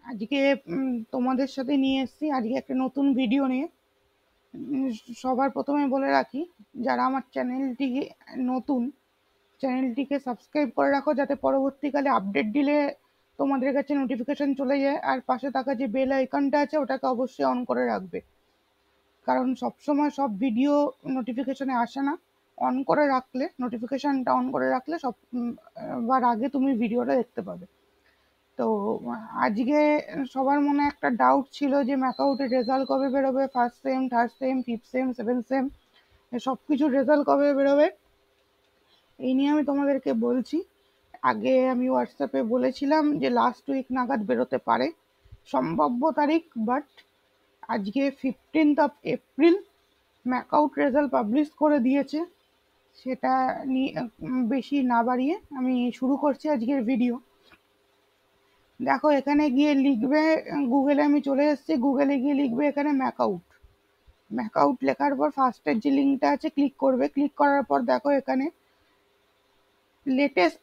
আজকে তোমাদের সাথে নিয়ে এসেছি আজকে একটা নতুন ভিডিও নিয়ে। উম, সবার প্রথমে বলে রাখি, যারা আমার চ্যানেলটিকে নতুন, চ্যানেলটিকে সাবস্ক্রাইব করে রাখো যাতে পরবর্তীকালে আপডেট দিলে তোমাদের কাছে নোটিফিকেশন চলে যায়। আর পাশে থাকা যে বেল আইকনটা আছে ওটাকে অবশ্যই অন করে রাখবে, কারণ সবসময় সব ভিডিও নোটিফিকেশনে আসে না। অন করে রাখলে, নোটিফিকেশনটা অন করে রাখলে সব বার আগে তুমি ভিডিওটা দেখতে পাবে। তো আজকে সবার মনে একটা ডাউট ছিল যে ম্যাকাউটের রেজাল্ট কবে বেরোবে, first same, third same, fifth same, seventh same, সব কিছুর রেজাল্ট কবে বেরোবে এই নিয়ে আমি তোমাদেরকে বলছি। আগে আমি হোয়াটসঅ্যাপে বলেছিলাম যে লাস্ট উইক নাগাদ বেরোতে পারে সম্ভাব্য তারিখ, বাট আজকে 15 এপ্রিল ম্যাকআউট রেজাল্ট পাবলিশ করে দিয়েছে। সেটা নিয়ে বেশি না বাড়িয়ে আমি শুরু করছি আজকের ভিডিও। দেখো, এখানে গিয়ে লিখবে, গুগলে আমি চলে এসেছি, গুগলে গিয়ে লিখবে এখানে ম্যাকআউট। ম্যাকআউট লেখার পর ফার্স্টের যে লিঙ্কটা আছে ক্লিক করবে। ক্লিক করার পর দেখো এখানে লেটেস্ট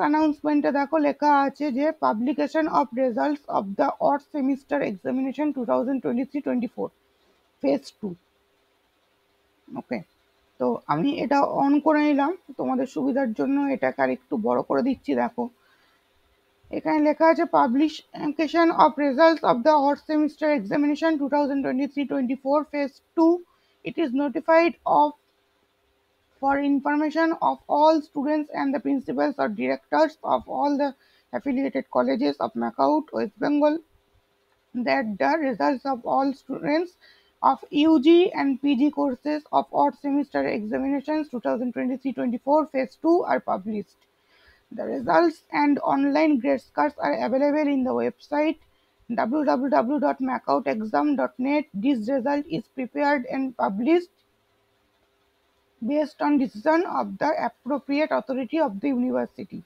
অ্যানাউন্সমেন্টে দেখো লেখা আছে যে publication of results of the odd semester examination 2023-24 phase 2। ওকে, তো আমি এটা অন করে নিলাম তোমাদের সুবিধার জন্য, এটাকে আর একটু বড় করে দিচ্ছি। দেখো এখানে লেখা আছে publication of results of the odd semester examination 2023-24 phase 2। It is notified of for information of all students and the principals or directors of all the affiliated colleges of Macaut, West Bengal, that the results of all students of UG and PG courses of odd semester examinations 2023-24 phase 2 are published. The results and online grade cards are available in the website www.macautexam.net. This result is prepared and published based on decision of the appropriate authority of the university.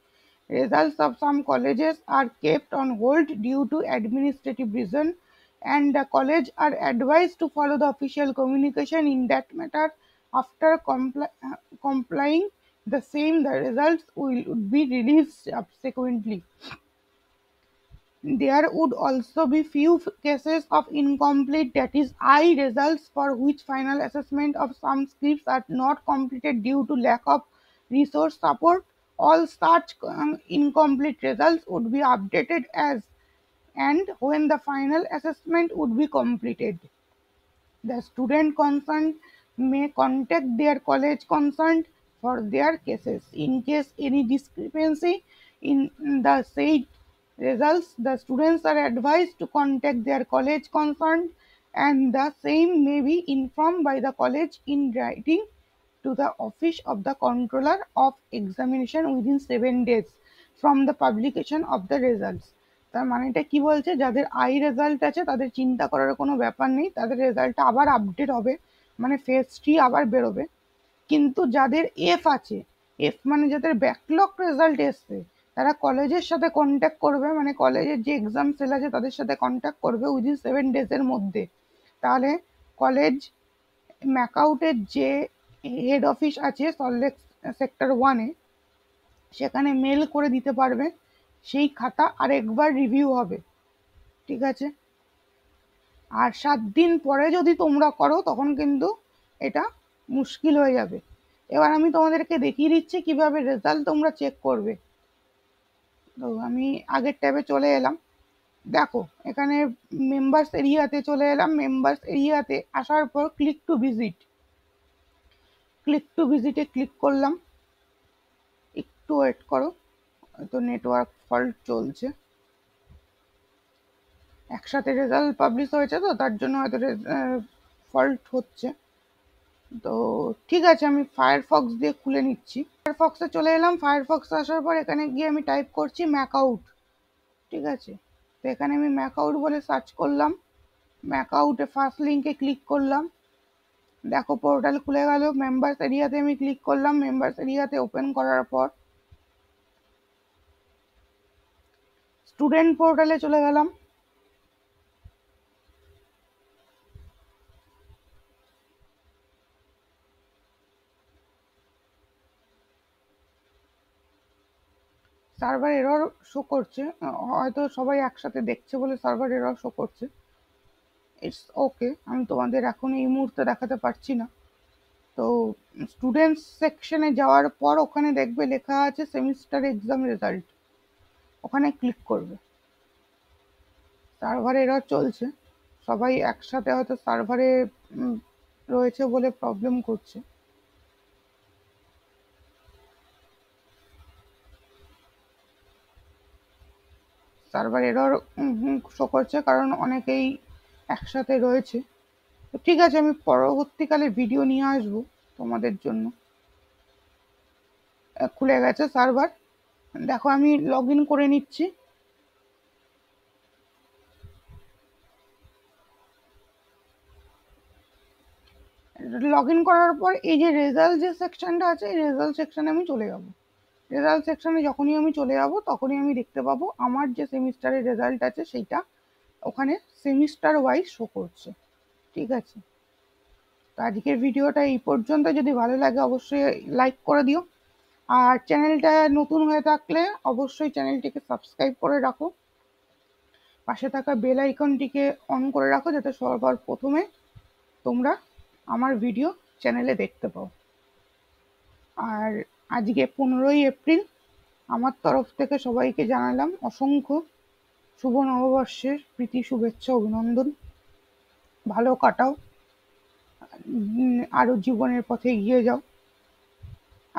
Results of some colleges are kept on hold due to administrative reason, and the college are advised to follow the official communication in that matter. After complying the same, the results will be released subsequently. There would also be few cases of incomplete, that is I results, for which final assessment of some scripts are not completed due to lack of resource support. All such incomplete results would be updated as and when the final assessment would be completed. The student concerned may contact their college concerned for their cases. In case any discrepancy in the said results, the students are advised to contact their college concerned, and the same may be informed by the college in writing to the office of the controller of examination within 7 days from the publication of the results. তার মানেটা কি বলছে, যাদের I result আছে তাদের চিন্তা করার কোনো ব্যাপার নেই, তাদের রেজাল্টটা আবার আপডেট হবে, মানে ফেজ 3 আবার বেরোবে। কিন্তু যাদের এফ আছে, এফ মানে যাদের ব্যাকলগ রেজাল্ট এসছে, তারা কলেজের সাথে কন্ট্যাক্ট করবে, মানে কলেজের যে এক্সাম সেল আছে তাদের সাথে কন্ট্যাক্ট করবে উইদিন 7 ডেজের মধ্যে। তাহলে কলেজ ম্যাকআউটের যে হেড অফিস আছে সল্টলেক সেক্টর 1-এ, সেখানে মেল করে দিতে পারবে, সেই খাতা আরেকবার রিভিউ হবে। ঠিক আছে, আর 7 দিন পরে যদি তোমরা করো তখন কিন্তু এটা মুশকিল হয়ে যাবে। এবার আমি তোমাদেরকে দেখিয়ে দিচ্ছি কিভাবে রেজাল্ট তোমরা চেক করবে। তো আমি আগের ট্যাবে চলে এলাম। দেখো এখানে মেম্বার্স এরিয়াতে চলে এলাম। মেম্বার্স এরিয়াতে আসার পর ক্লিক টু ভিজিটে ক্লিক করলাম। একটু ওয়েট করো, তো নেটওয়ার্ক ফল্ট চলছে, একসাথে রেজাল্ট পাবলিশ হয়েছে তো তার জন্য হয়তো ফল্ট হচ্ছে। তো ঠিক আছে, আমি ফায়ারফক্স দিয়ে খুলে নিচ্ছি। ফায়ারফক্সে চলে এলাম। ফায়ারফক্সে আসার পর এখানে গিয়ে আমি টাইপ করছি ম্যাকআউট। ঠিক আছে, তো এখানে আমি ম্যাকআউট বলে সার্চ করলাম। ম্যাকআউটে ফার্স্ট লিঙ্কে ক্লিক করলাম। দেখো পোর্টাল খুলে গেল। মেম্বার্স এরিয়াতে আমি ক্লিক করলাম। মেম্বার্স এরিয়াতে ওপেন করার পর স্টুডেন্ট পোর্টালে চলে গেলাম। সার্ভার এরর শো করছে, হয়তো সবাই একসাথে দেখছে বলে সার্ভার এরর শো করছে। ইটস ওকে, আমি তোমাদের এখন এই মুহূর্তে দেখাতে পারছি না। তো স্টুডেন্টস সেকশনে যাওয়ার পর ওখানে দেখবে লেখা আছে সেমিস্টার এক্সাম রেজাল্ট, ওখানে ক্লিক করবে। সার্ভার এরর চলছে, সবাই একসাথে হয়তো সার্ভারে রয়েছে বলে প্রবলেম করছে। সার্ভার এরর শো করছে কারণ অনেকেই একসাথে রয়েছে। তো ঠিক আছে, আমি পরবর্তীকালে ভিডিও নিয়ে আসবো তোমাদের জন্য। খুলে গেছে সার্ভার, দেখো আমি লগ ইন করে নিচ্ছি। লগ ইন করার পর এই যে রেজাল্ট যে সেকশনটা আছে, এই রেজাল্ট সেকশনে আমি চলে যাব। রেজাল্ট সেকশনে যখনই আমি চলে যাব তখনই আমি দেখতে পাবো আমার যে সেমিস্টারের রেজাল্ট আছে সেইটা ওখানে সেমিস্টার ওয়াইজ শো করছে। ঠিক আছে, তো আজকের ভিডিওটা এই পর্যন্ত। যদি ভালো লাগে অবশ্যই লাইক করে দিও, আর চ্যানেলটা নতুন হয়ে থাকলে অবশ্যই চ্যানেলটিকে সাবস্ক্রাইব করে রাখো, পাশে থাকা বেল আইকনটিকে অন করে রাখো যাতে সবার প্রথমে তোমরা আমার ভিডিও চ্যানেলে দেখতে পাও। আর আজকে 15ই এপ্রিল, আমার তরফ থেকে সবাইকে জানালাম অসংখ্য শুভ নববর্ষের প্রীতি, শুভেচ্ছা, অভিনন্দন। ভালো কাটাও, আরও জীবনের পথে এগিয়ে যাও।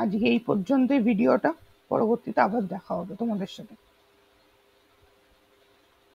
আজকে এই পর্যন্তই ভিডিওটা, পরবর্তীতে আবার দেখা হবে তোমাদের সাথে।